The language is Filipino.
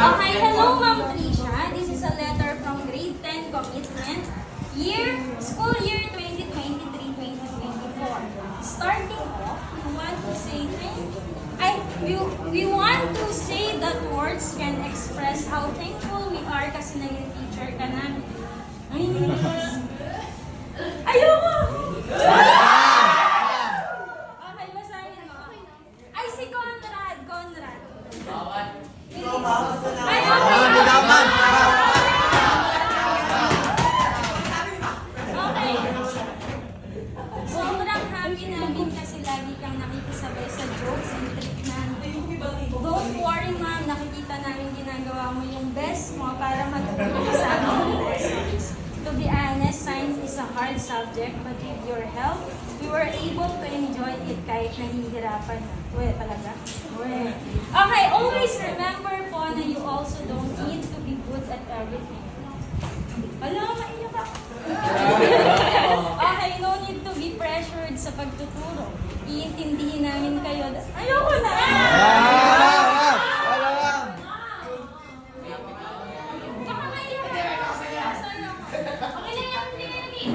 Okay, hello Ma'am Tricia. This is a letter from grade 10 commitment. School year 2023-2024. Starting off, we want to say we want to say that words can express how thankful we are kasi naging teacher ka namin. Ay, hindi ko ayoko! Okay, basahin mo. Ay, si Conrad. Ay, okay. Sobrang happy namin kasi lagi kang nakikisabay sa jokes and trick namin. Don't worry ma'am, nakikita namin ginagawa mo yung best mo para matutunan sa aming lessons. To be honest, science is a hard subject, but with your help, we were able to enjoy it kahit nahihirapan na. Uwe, talaga? Uwe. Okay, always remember po na you also don't need to be good at everything. Wala, maiyak ako. Okay, no need to be pressured sa pagtuturo. Iintindihin namin kayo. Ayoko na! Baka maiyak ako. Okay lang yan, hindi.